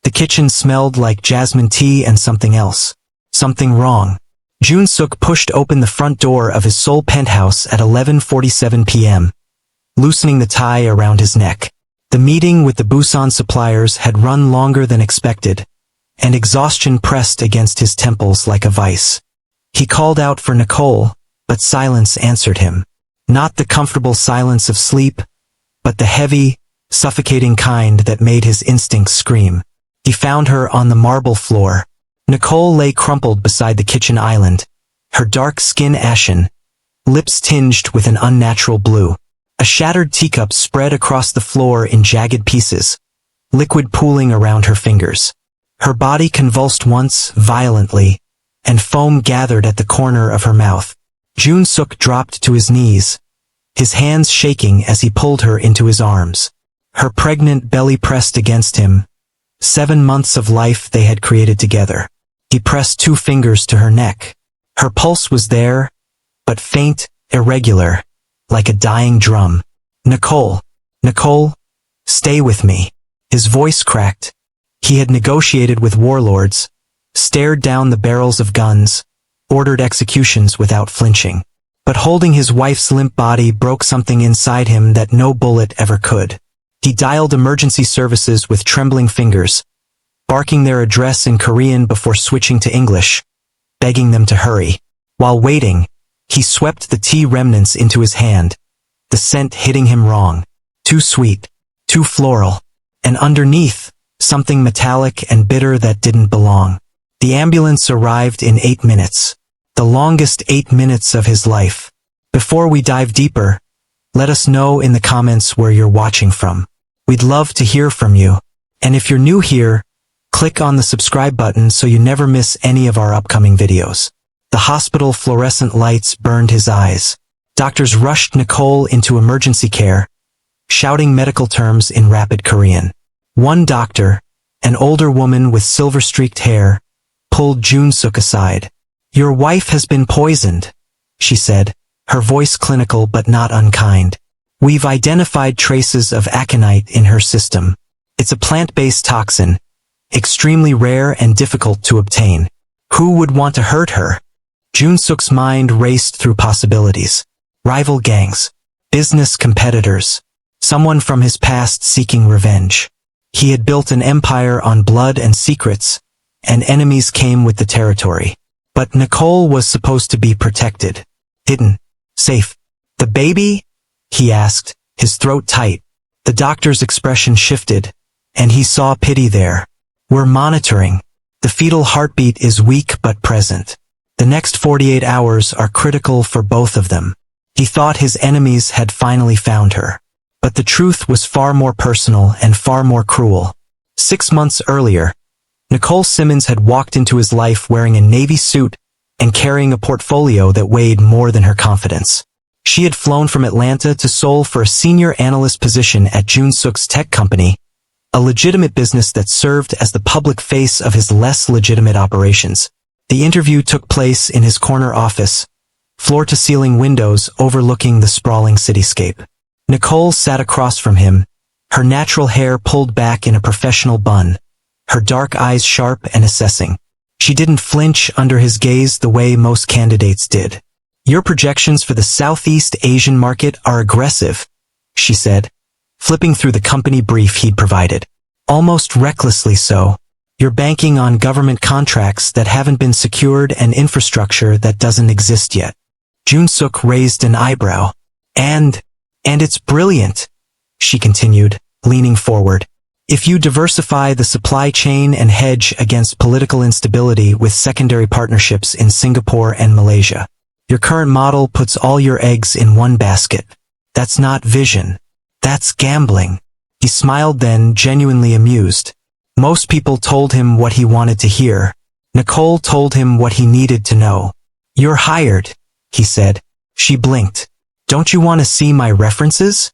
The kitchen smelled like jasmine tea and something else. Something wrong. Jun-suk pushed open the front door of his Seoul penthouse at 11:47 p.m., loosening the tie around his neck. The meeting with the Busan suppliers had run longer than expected, and exhaustion pressed against his temples like a vice. He called out for Nicole, but silence answered him. Not the comfortable silence of sleep, but the heavy, suffocating kind that made his instincts scream. He found her on the marble floor. Nicole lay crumpled beside the kitchen island, her dark skin ashen, lips tinged with an unnatural blue. A shattered teacup spread across the floor in jagged pieces, liquid pooling around her fingers. Her body convulsed once, violently, and foam gathered at the corner of her mouth. Jun-suk dropped to his knees, his hands shaking as he pulled her into his arms. Her pregnant belly pressed against him. 7 months of life they had created together. He pressed 2 fingers to her neck. Her pulse was there, but faint, irregular, like a dying drum. Nicole, Nicole, stay with me. His voice cracked. He had negotiated with warlords, stared down the barrels of guns, ordered executions without flinching. But holding his wife's limp body broke something inside him that no bullet ever could. He dialed emergency services with trembling fingers, barking their address in Korean before switching to English, begging them to hurry. While waiting, he swept the tea remnants into his hand, the scent hitting him wrong. Too sweet, too floral, and underneath, something metallic and bitter that didn't belong. The ambulance arrived in 8 minutes, the longest 8 minutes of his life. Before we dive deeper, let us know in the comments where you're watching from. We'd love to hear from you. And if you're new here, click on the subscribe button so you never miss any of our upcoming videos. The hospital fluorescent lights burned his eyes. Doctors rushed Nicole into emergency care, shouting medical terms in rapid Korean. One doctor, an older woman with silver-streaked hair, pulled Jun-suk aside. "Your wife has been poisoned," she said, her voice clinical but not unkind. "We've identified traces of aconite in her system. It's a plant-based toxin, extremely rare and difficult to obtain. Who would want to hurt her?" Jun-suk's mind raced through possibilities. Rival gangs, business competitors, someone from his past seeking revenge. He had built an empire on blood and secrets, and enemies came with the territory. But Nicole was supposed to be protected, hidden, safe. "The baby?" he asked, his throat tight. The doctor's expression shifted, and he saw pity there. "We're monitoring. The fetal heartbeat is weak but present. The next 48 hours are critical for both of them." He thought his enemies had finally found her. But the truth was far more personal and far more cruel. 6 months earlier, Nicole Simmons had walked into his life wearing a navy suit and carrying a portfolio that weighed more than her confidence. She had flown from Atlanta to Seoul for a senior analyst position at Jun-suk's tech company, a legitimate business that served as the public face of his less legitimate operations. The interview took place in his corner office, floor-to-ceiling windows overlooking the sprawling cityscape. Nicole sat across from him, her natural hair pulled back in a professional bun, her dark eyes sharp and assessing. She didn't flinch under his gaze the way most candidates did. "Your projections for the Southeast Asian market are aggressive," she said, flipping through the company brief he'd provided. "Almost recklessly so. You're banking on government contracts that haven't been secured and infrastructure that doesn't exist yet." Jun-suk raised an eyebrow. And it's brilliant," she continued, leaning forward. "If you diversify the supply chain and hedge against political instability with secondary partnerships in Singapore and Malaysia, your current model puts all your eggs in one basket. That's not vision. That's gambling." He smiled then, genuinely amused. Most people told him what he wanted to hear. Nicole told him what he needed to know. "You're hired," he said. She blinked. "Don't you want to see my references?"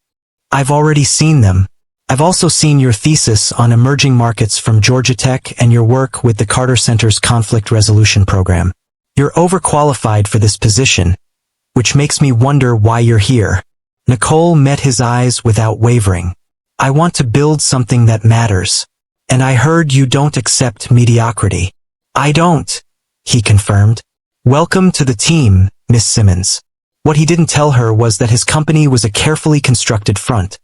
"I've already seen them. I've also seen your thesis on emerging markets from Georgia Tech and your work with the Carter Center's conflict resolution program. You're overqualified for this position, which makes me wonder why you're here." Nicole met his eyes without wavering. "I want to build something that matters. And I heard you don't accept mediocrity. I don't, he confirmed. Welcome to the team, Miss Simmons. What he didn't tell her was that his company was a carefully constructed front,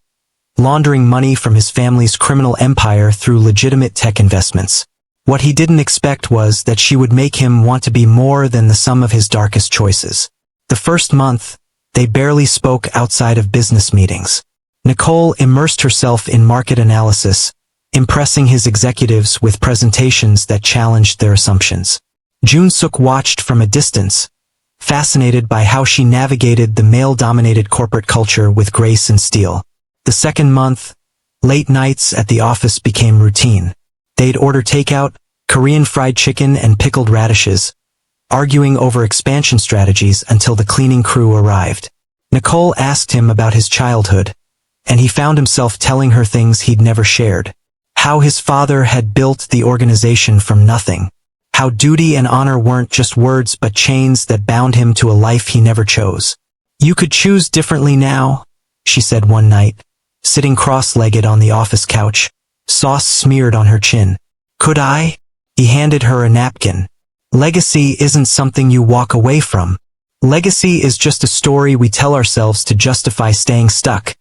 laundering money from his family's criminal empire through legitimate tech investments. What he didn't expect was that she would make him want to be more than the sum of his darkest choices. The first month, they barely spoke outside of business meetings. Nicole immersed herself in market analysis, impressing his executives with presentations that challenged their assumptions. Jun-suk watched from a distance, fascinated by how she navigated the male-dominated corporate culture with grace and steel. The second month, late nights at the office became routine. They'd order takeout, Korean fried chicken and pickled radishes, arguing over expansion strategies until the cleaning crew arrived. Nicole asked him about his childhood, and he found himself telling her things he'd never shared. How his father had built the organization from nothing. How duty and honor weren't just words but chains that bound him to a life he never chose. You could choose differently now, she said one night, sitting cross-legged on the office couch, sauce smeared on her chin. Could I? He handed her a napkin. Legacy isn't something you walk away from. Legacy is just a story we tell ourselves to justify staying stuck,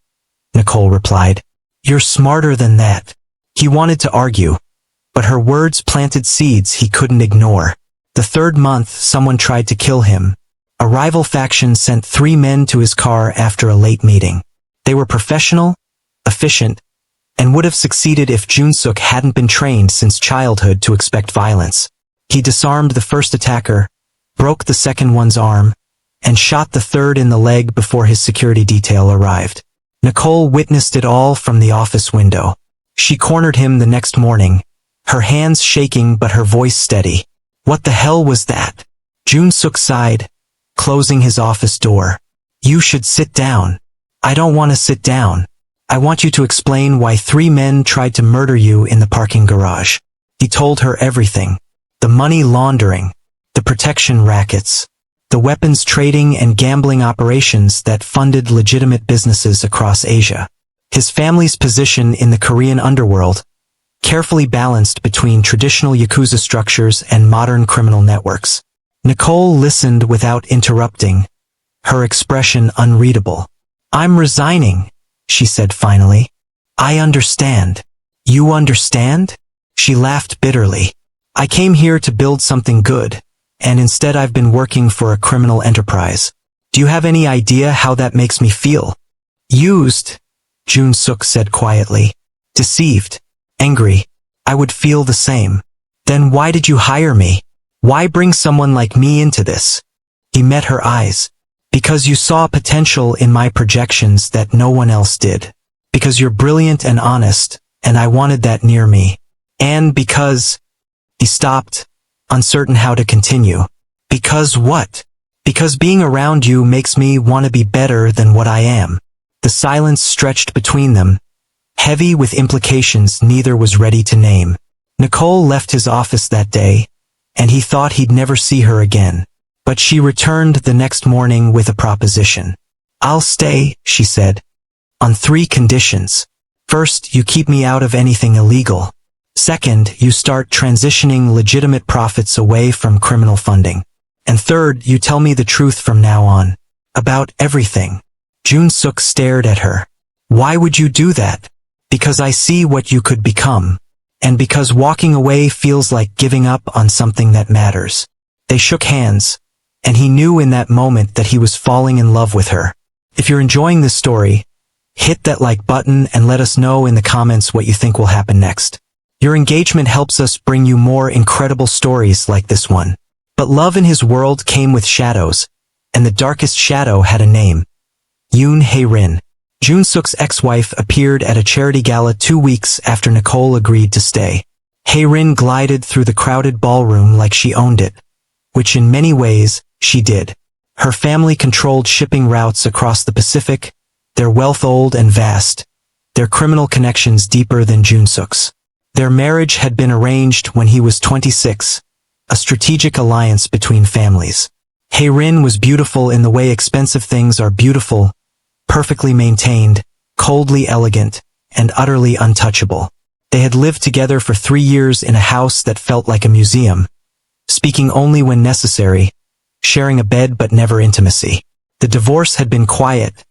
Nicole replied. You're smarter than that. He wanted to argue, but her words planted seeds he couldn't ignore. The third month, someone tried to kill him. A rival faction sent 3 men to his car after a late meeting. They were professional, efficient, and would have succeeded if Jun-suk hadn't been trained since childhood to expect violence. He disarmed the first attacker, broke the second one's arm, and shot the third in the leg before his security detail arrived. Nicole witnessed it all from the office window. She cornered him the next morning, her hands shaking but her voice steady. What the hell was that? Jun-suk sighed, closing his office door. You should sit down. I don't want to sit down. I want you to explain why 3 men tried to murder you in the parking garage. He told her everything. The money laundering, the protection rackets, the weapons trading and gambling operations that funded legitimate businesses across Asia. His family's position in the Korean underworld, carefully balanced between traditional Yakuza structures and modern criminal networks. Nicole listened without interrupting, her expression unreadable. I'm resigning, she said finally. I understand. You understand? She laughed bitterly. I came here to build something good, and instead I've been working for a criminal enterprise. Do you have any idea how that makes me feel? Used, Jun-suk said quietly. Deceived. Angry. I would feel the same. Then why did you hire me? Why bring someone like me into this? He met her eyes. Because you saw potential in my projections that no one else did. Because you're brilliant and honest, and I wanted that near me. And because... He stopped, uncertain how to continue. Because what? Because being around you makes me want to be better than what I am. The silence stretched between them, heavy with implications neither was ready to name. Nicole left his office that day, and he thought he'd never see her again. But she returned the next morning with a proposition. I'll stay, she said, on 3 conditions. First, you keep me out of anything illegal. Second, you start transitioning legitimate profits away from criminal funding. And third, you tell me the truth from now on. About everything. Jun-suk stared at her. Why would you do that? Because I see what you could become. And because walking away feels like giving up on something that matters. They shook hands, and he knew in that moment that he was falling in love with her. If you're enjoying this story, hit that like button and let us know in the comments what you think will happen next. Your engagement helps us bring you more incredible stories like this one. But love in his world came with shadows, and the darkest shadow had a name. Yoon Hae-rin. Jun-suk's ex-wife appeared at a charity gala 2 weeks after Nicole agreed to stay. Hae-rin glided through the crowded ballroom like she owned it, which in many ways, she did. Her family controlled shipping routes across the Pacific, their wealth old and vast, their criminal connections deeper than Jun-suk's. Their marriage had been arranged when he was 26, a strategic alliance between families. Hae-rin was beautiful in the way expensive things are beautiful, perfectly maintained, coldly elegant, and utterly untouchable. They had lived together for 3 years in a house that felt like a museum, speaking only when necessary, sharing a bed but never intimacy. The divorce had been quiet,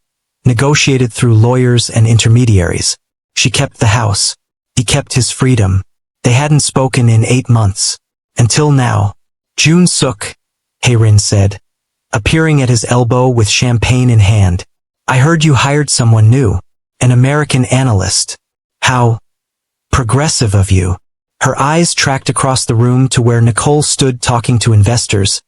negotiated through lawyers and intermediaries. She kept the house. He kept his freedom. They hadn't spoken in 8 months. Until now. Jun Suk, Hae-rin said, appearing at his elbow with champagne in hand. I heard you hired someone new, an American analyst. How progressive of you. Her eyes tracked across the room to where Nicole stood talking to investors,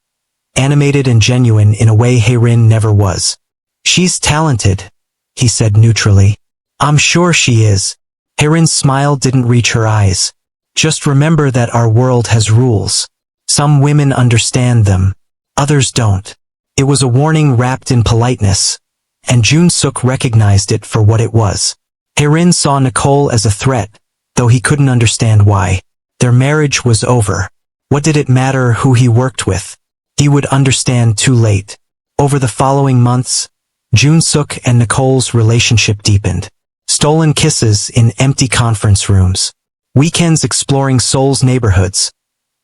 animated and genuine in a way Hae-rin never was. She's talented, he said neutrally. I'm sure she is. Hae-rin's smile didn't reach her eyes. Just remember that our world has rules. Some women understand them, others don't. It was a warning wrapped in politeness, and Jun Suk recognized it for what it was. Hae-rin saw Nicole as a threat, though he couldn't understand why. Their marriage was over. What did it matter who he worked with? He would understand too late. Over the following months, Jun Suk and Nicole's relationship deepened. Stolen kisses in empty conference rooms. Weekends exploring Seoul's neighborhoods.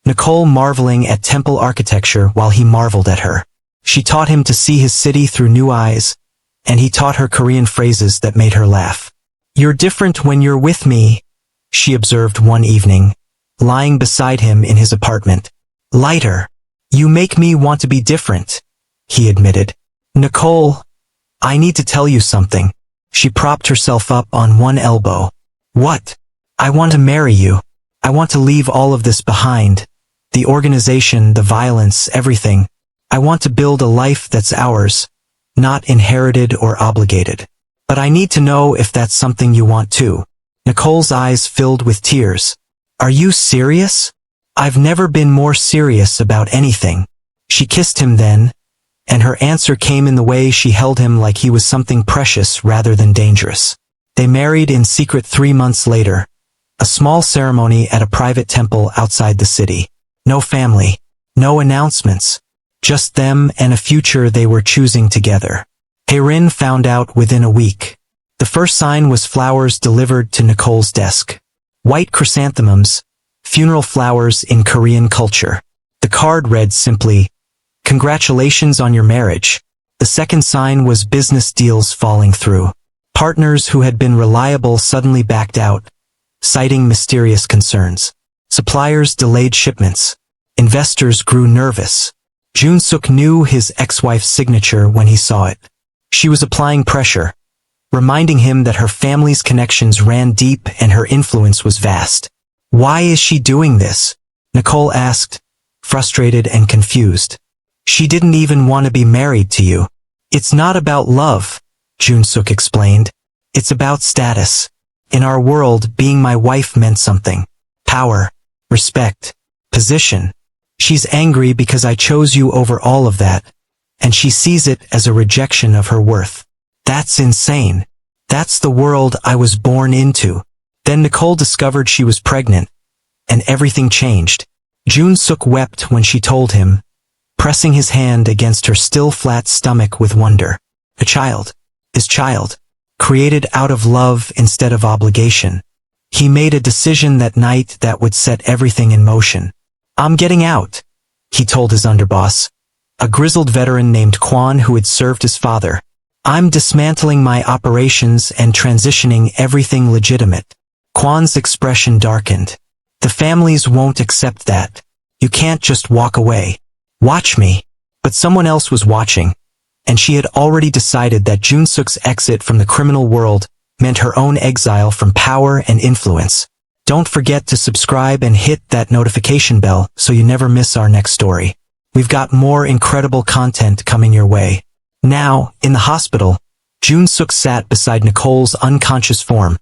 Nicole marveling at temple architecture while he marveled at her. She taught him to see his city through new eyes, and he taught her Korean phrases that made her laugh. You're different when you're with me, she observed one evening, lying beside him in his apartment. Lighter. You make me want to be different, he admitted. Nicole, I need to tell you something. She propped herself up on one elbow. What? I want to marry you. I want to leave all of this behind. The organization, the violence, everything. I want to build a life that's ours, not inherited or obligated. But I need to know if that's something you want too. Nicole's eyes filled with tears. Are you serious? I've never been more serious about anything. She kissed him then, and her answer came in the way she held him like he was something precious rather than dangerous. They married in secret 3 months later. A small ceremony at a private temple outside the city. No family. No announcements. Just them and a future they were choosing together. Hae-rin found out within a week. The first sign was flowers delivered to Nicole's desk. White chrysanthemums, funeral flowers in Korean culture. The card read simply, "Congratulations on your marriage." The second sign was business deals falling through. Partners who had been reliable suddenly backed out, citing mysterious concerns. Suppliers delayed shipments. Investors grew nervous. Jun Suk knew his ex-wife's signature when he saw it. She was applying pressure, reminding him that her family's connections ran deep and her influence was vast. Why is she doing this? Nicole asked, frustrated and confused. She didn't even want to be married to you. It's not about love, Jun Suk explained. It's about status. In our world, being my wife meant something. Power, respect, position. She's angry because I chose you over all of that, and she sees it as a rejection of her worth. That's insane. That's the world I was born into. Then Nicole discovered she was pregnant, and everything changed. Jun Suk wept when she told him, pressing his hand against her still flat stomach with wonder. A child. His child. Created out of love instead of obligation. He made a decision that night that would set everything in motion. I'm getting out, he told his underboss, a grizzled veteran named Kwon who had served his father. I'm dismantling my operations and transitioning everything legitimate. Kwon's expression darkened. The families won't accept that. You can't just walk away. Watch me. But someone else was watching, and she had already decided that Jun Suk's exit from the criminal world meant her own exile from power and influence. Don't forget to subscribe and hit that notification bell so you never miss our next story. We've got more incredible content coming your way. Now, in the hospital, Jun Suk sat beside Nicole's unconscious form,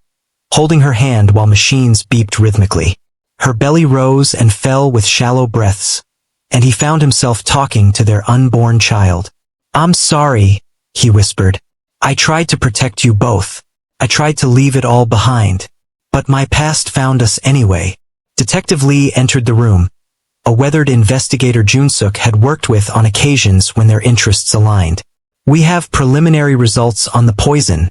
holding her hand while machines beeped rhythmically. Her belly rose and fell with shallow breaths, and he found himself talking to their unborn child. I'm sorry, he whispered. I tried to protect you both. I tried to leave it all behind. But my past found us anyway. Detective Lee entered the room, a weathered investigator Jun Suk had worked with on occasions when their interests aligned. We have preliminary results on the poison,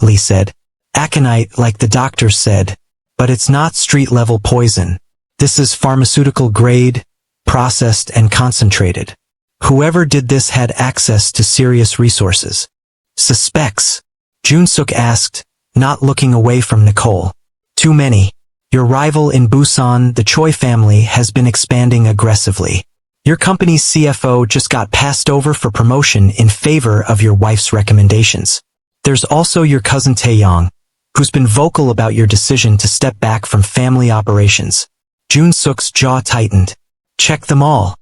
Lee said. Aconite, like the doctors said. But it's not street-level poison. This is pharmaceutical grade, processed and concentrated. Whoever did this had access to serious resources. Suspects? Jun-suk asked, not looking away from Nicole. Too many. Your rival in Busan, the Choi family, has been expanding aggressively. Your company's CFO just got passed over for promotion in favor of your wife's recommendations. There's also your cousin Taeyong, who's been vocal about your decision to step back from family operations. Jun-suk's jaw tightened. Check them all.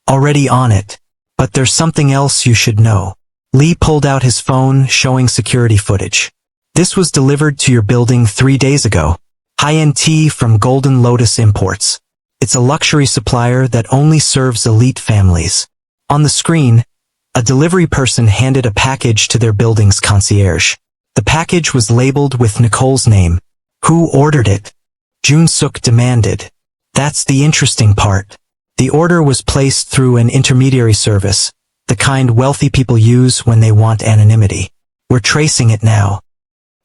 Already on it. But there's something else you should know. Lee pulled out his phone, showing security footage. This was delivered to your building 3 days ago. High-end tea from Golden Lotus Imports. It's a luxury supplier that only serves elite families. On the screen, a delivery person handed a package to their building's concierge. The package was labeled with Nicole's name. Who ordered it? Jun-suk demanded. That's the interesting part. The order was placed through an intermediary service, the kind wealthy people use when they want anonymity. We're tracing it now.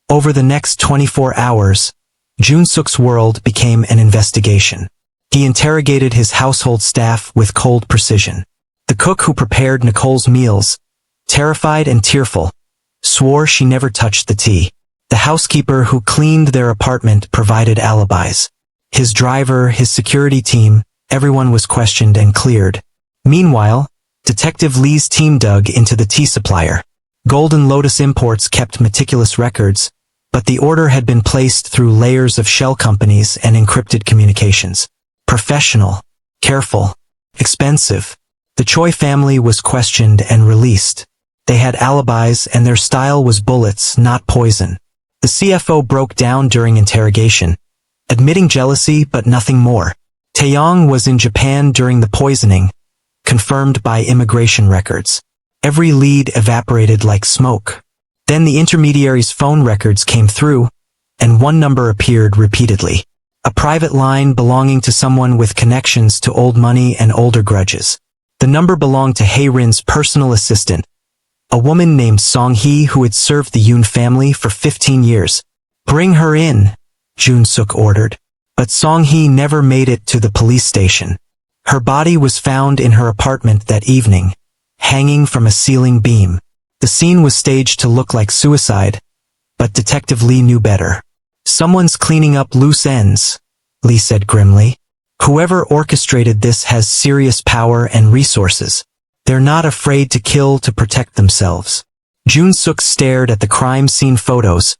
Over the next 24 hours, Jun-suk's world became an investigation. He interrogated his household staff with cold precision. The cook who prepared Nicole's meals, terrified and tearful, swore she never touched the tea. The housekeeper who cleaned their apartment provided alibis. His driver, his security team, everyone was questioned and cleared. Meanwhile, Detective Lee's team dug into the tea supplier. Golden Lotus Imports kept meticulous records, but the order had been placed through layers of shell companies and encrypted communications. Professional, careful, expensive. The Choi family was questioned and released. They had alibis and their style was bullets, not poison. The CFO broke down during interrogation, admitting jealousy but nothing more. Taeyong was in Japan during the poisoning, confirmed by immigration records. Every lead evaporated like smoke. Then the intermediary's phone records came through, and one number appeared repeatedly. A private line belonging to someone with connections to old money and older grudges. The number belonged to Hae-rin's personal assistant, a woman named Song-hee who had served the Yoon family for 15 years. Bring her in, Jun-suk ordered. But Song-hee never made it to the police station. Her body was found in her apartment that evening, hanging from a ceiling beam. The scene was staged to look like suicide, but Detective Lee knew better. Someone's cleaning up loose ends, Lee said grimly. Whoever orchestrated this has serious power and resources. They're not afraid to kill to protect themselves. Jun-suk stared at the crime scene photos,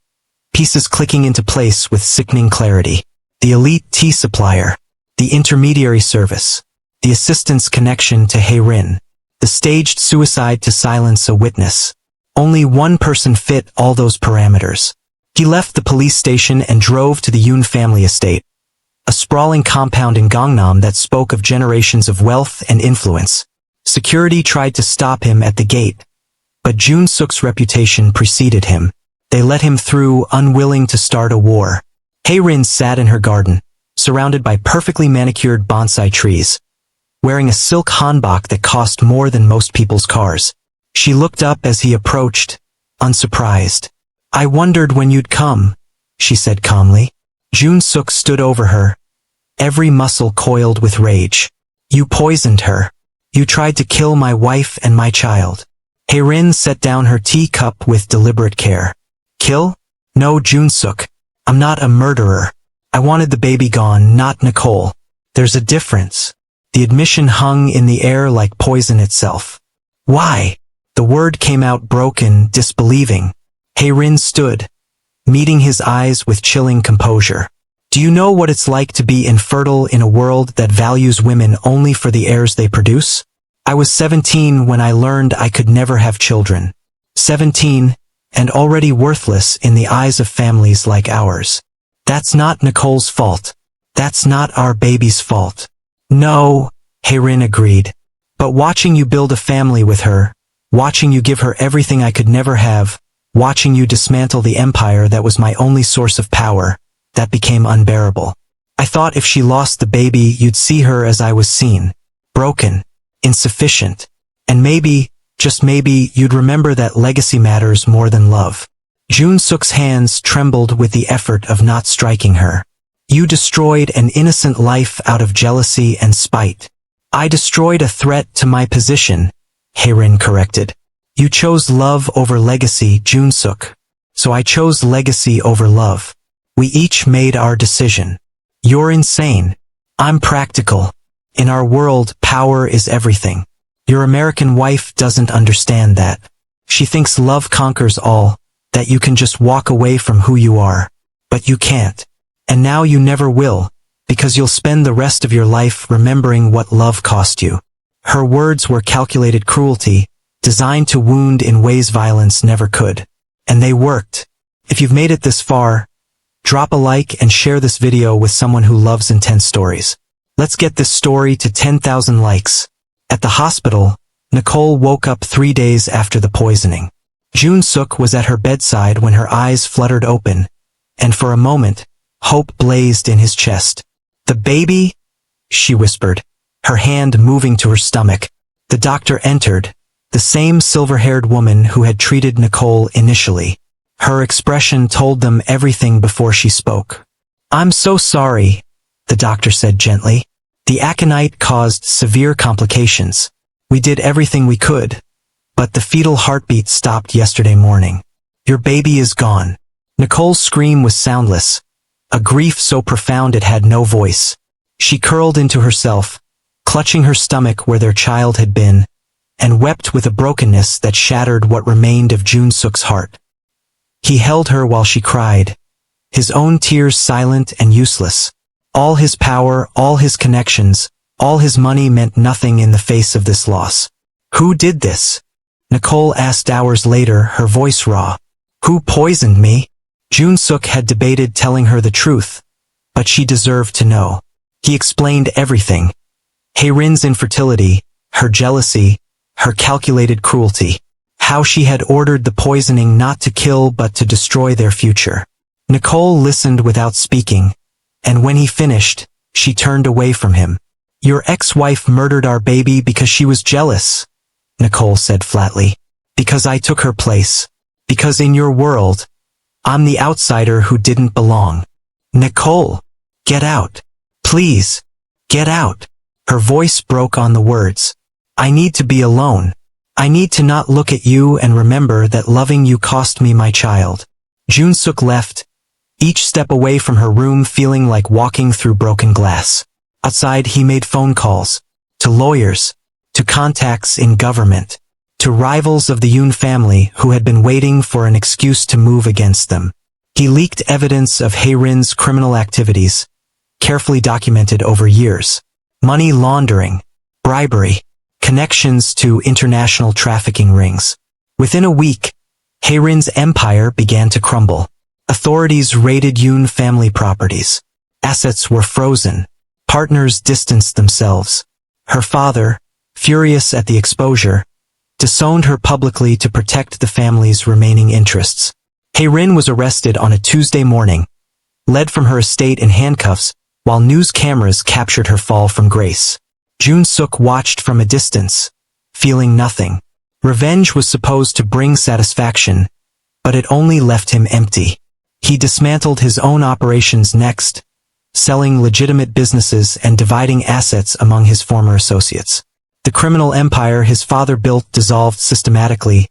pieces clicking into place with sickening clarity. The elite tea supplier, the intermediary service, the assistant's connection to Hae-rin, the staged suicide to silence a witness. Only one person fit all those parameters. He left the police station and drove to the Yoon family estate, a sprawling compound in Gangnam that spoke of generations of wealth and influence. Security tried to stop him at the gate, but Jun-suk's reputation preceded him. They let him through, unwilling to start a war. Hae-rin sat in her garden, surrounded by perfectly manicured bonsai trees, wearing a silk hanbok that cost more than most people's cars. She looked up as he approached, unsurprised. I wondered when you'd come, she said calmly. Jun-suk stood over her, every muscle coiled with rage. You poisoned her. You tried to kill my wife and my child. Hae-rin set down her teacup with deliberate care. Kill? No, Jun-suk. I'm not a murderer. I wanted the baby gone, not Nicole. There's a difference. The admission hung in the air like poison itself. Why? The word came out broken, disbelieving. Hae-rin stood, meeting his eyes with chilling composure. Do you know what it's like to be infertile in a world that values women only for the heirs they produce? I was 17 when I learned I could never have children. 17, and already worthless in the eyes of families like ours. That's not Nicole's fault. That's not our baby's fault. No, Hae-rin agreed. But watching you build a family with her, watching you give her everything I could never have, watching you dismantle the empire that was my only source of power, that became unbearable. I thought if she lost the baby, you'd see her as I was seen. Broken, insufficient, and maybe, just maybe, you'd remember that legacy matters more than love. Jun-suk's hands trembled with the effort of not striking her. You destroyed an innocent life out of jealousy and spite. I destroyed a threat to my position, Hae-rin corrected. You chose love over legacy, Jun-suk. So I chose legacy over love. We each made our decision. You're insane. I'm practical. In our world, power is everything. Your American wife doesn't understand that. She thinks love conquers all, that you can just walk away from who you are. But you can't. And now you never will, because you'll spend the rest of your life remembering what love cost you. Her words were calculated cruelty, designed to wound in ways violence never could. And they worked. If you've made it this far, drop a like and share this video with someone who loves intense stories. Let's get this story to 10,000 likes. At the hospital, Nicole woke up 3 days after the poisoning. Jun-suk was at her bedside when her eyes fluttered open, and for a moment, hope blazed in his chest. The baby? She whispered, her hand moving to her stomach. The doctor entered, the same silver-haired woman who had treated Nicole initially. Her expression told them everything before she spoke. I'm so sorry, the doctor said gently. The aconite caused severe complications. We did everything we could, but the fetal heartbeat stopped yesterday morning. Your baby is gone. Nicole's scream was soundless, a grief so profound it had no voice. She curled into herself, clutching her stomach where their child had been, and wept with a brokenness that shattered what remained of Jun-suk's heart. He held her while she cried, his own tears silent and useless. All his power, all his connections, all his money meant nothing in the face of this loss. Who did this? Nicole asked hours later, her voice raw. Who poisoned me? Jun-suk had debated telling her the truth, but she deserved to know. He explained everything. Hae-rin's infertility, her jealousy, her calculated cruelty. How she had ordered the poisoning not to kill but to destroy their future. Nicole listened without speaking, and when he finished, she turned away from him. Your ex-wife murdered our baby because she was jealous, Nicole said flatly. Because I took her place. Because in your world, I'm the outsider who didn't belong. Nicole, get out. Please, get out. Her voice broke on the words. I need to be alone. I need to not look at you and remember that loving you cost me my child. Jun-suk left, each step away from her room feeling like walking through broken glass. Outside he made phone calls. To lawyers. To contacts in government. To rivals of the Yoon family who had been waiting for an excuse to move against them. He leaked evidence of Hae-rin's criminal activities, carefully documented over years. Money laundering, bribery, connections to international trafficking rings. Within a week, Hae-rin's empire began to crumble. Authorities raided Yoon family properties. Assets were frozen. Partners distanced themselves. Her father, furious at the exposure, disowned her publicly to protect the family's remaining interests. Hae-rin was arrested on a Tuesday morning, led from her estate in handcuffs, while news cameras captured her fall from grace. Jun-suk watched from a distance, feeling nothing. Revenge was supposed to bring satisfaction, but it only left him empty. He dismantled his own operations next, selling legitimate businesses and dividing assets among his former associates. The criminal empire his father built dissolved systematically,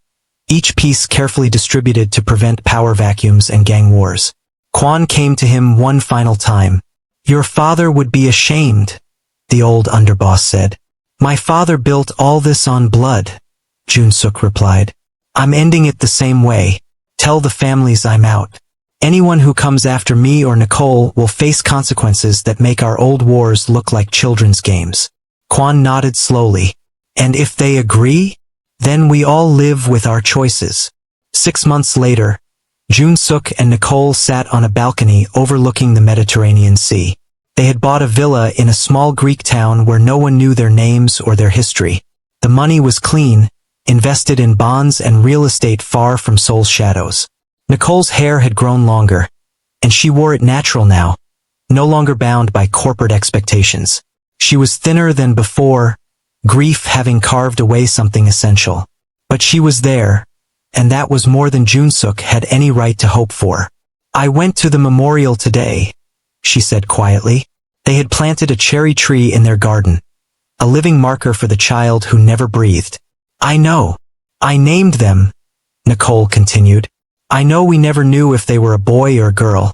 each piece carefully distributed to prevent power vacuums and gang wars. Kwon came to him one final time. Your father would be ashamed, the old underboss said. My father built all this on blood, Jun-suk replied. I'm ending it the same way. Tell the families I'm out. Anyone who comes after me or Nicole will face consequences that make our old wars look like children's games. Kwon nodded slowly. And if they agree, then we all live with our choices. 6 months later, Jun-suk and Nicole sat on a balcony overlooking the Mediterranean Sea. They had bought a villa in a small Greek town where no one knew their names or their history. The money was clean, invested in bonds and real estate far from Seoul's shadows. Nicole's hair had grown longer, and she wore it natural now, no longer bound by corporate expectations. She was thinner than before, grief having carved away something essential. But she was there, and that was more than Jun-suk had any right to hope for. I went to the memorial today, she said quietly. They had planted a cherry tree in their garden, a living marker for the child who never breathed. I know. I named them, Nicole continued. I know we never knew if they were a boy or a girl,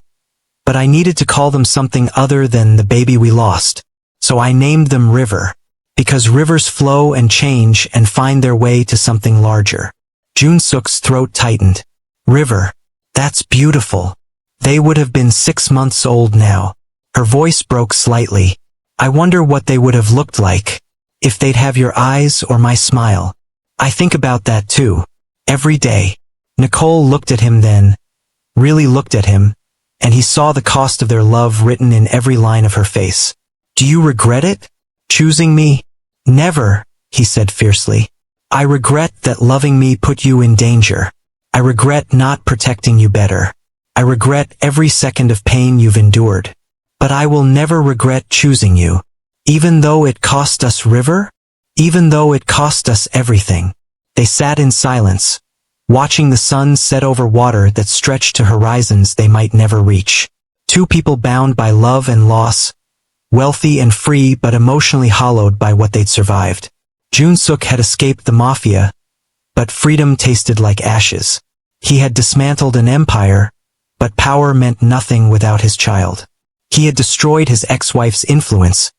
but I needed to call them something other than the baby we lost. So I named them River, because rivers flow and change and find their way to something larger. Jun-suk's throat tightened. River. That's beautiful. They would have been 6 months old now. Her voice broke slightly. I wonder what they would have looked like, if they'd have your eyes or my smile. I think about that too, every day. Nicole looked at him then, really looked at him, and he saw the cost of their love written in every line of her face. Do you regret it? Choosing me? Never, he said fiercely. I regret that loving me put you in danger. I regret not protecting you better. I regret every second of pain you've endured. But I will never regret choosing you. Even though it cost us River? Even though it cost us everything. They sat in silence, watching the sun set over water that stretched to horizons they might never reach. Two people bound by love and loss, wealthy and free but emotionally hollowed by what they'd survived. Jun-suk had escaped the Mafia, but freedom tasted like ashes. He had dismantled an empire, but power meant nothing without his child. He had destroyed his ex-wife's influence,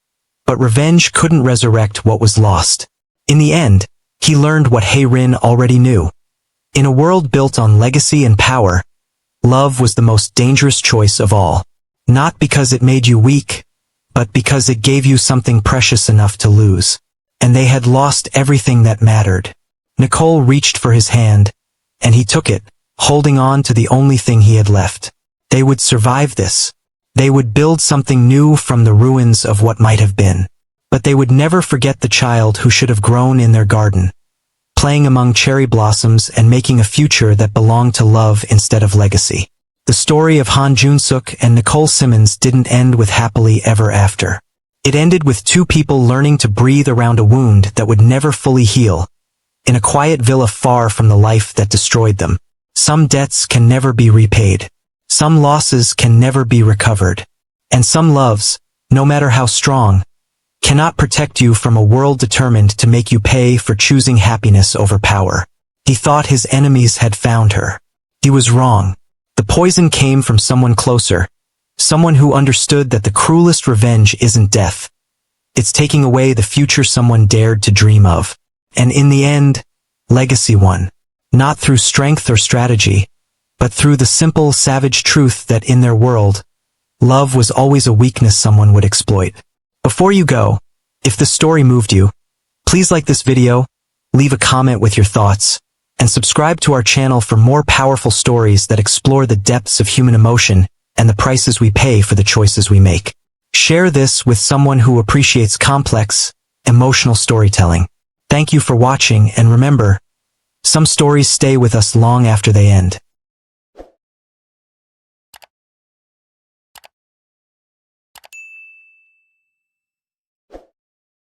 but revenge couldn't resurrect what was lost. In the end, he learned what Hae-rin already knew. In a world built on legacy and power, love was the most dangerous choice of all. Not because it made you weak, but because it gave you something precious enough to lose. And they had lost everything that mattered. Nicole reached for his hand, and he took it, holding on to the only thing he had left. They would survive this. They would build something new from the ruins of what might have been. But they would never forget the child who should have grown in their garden, playing among cherry blossoms and making a future that belonged to love instead of legacy. The story of Han Jun-suk and Nicole Simmons didn't end with happily ever after. It ended with two people learning to breathe around a wound that would never fully heal, in a quiet villa far from the life that destroyed them. Some debts can never be repaid. Some losses can never be recovered. And some loves, no matter how strong, cannot protect you from a world determined to make you pay for choosing happiness over power. He thought his enemies had found her. He was wrong. The poison came from someone closer, someone who understood that the cruelest revenge isn't death. It's taking away the future someone dared to dream of. And in the end, legacy won. Not through strength or strategy, but through the simple, savage truth that in their world, love was always a weakness someone would exploit. Before you go, if the story moved you, please like this video, leave a comment with your thoughts, and subscribe to our channel for more powerful stories that explore the depths of human emotion and the prices we pay for the choices we make. Share this with someone who appreciates complex, emotional storytelling. Thank you for watching, and remember, some stories stay with us long after they end.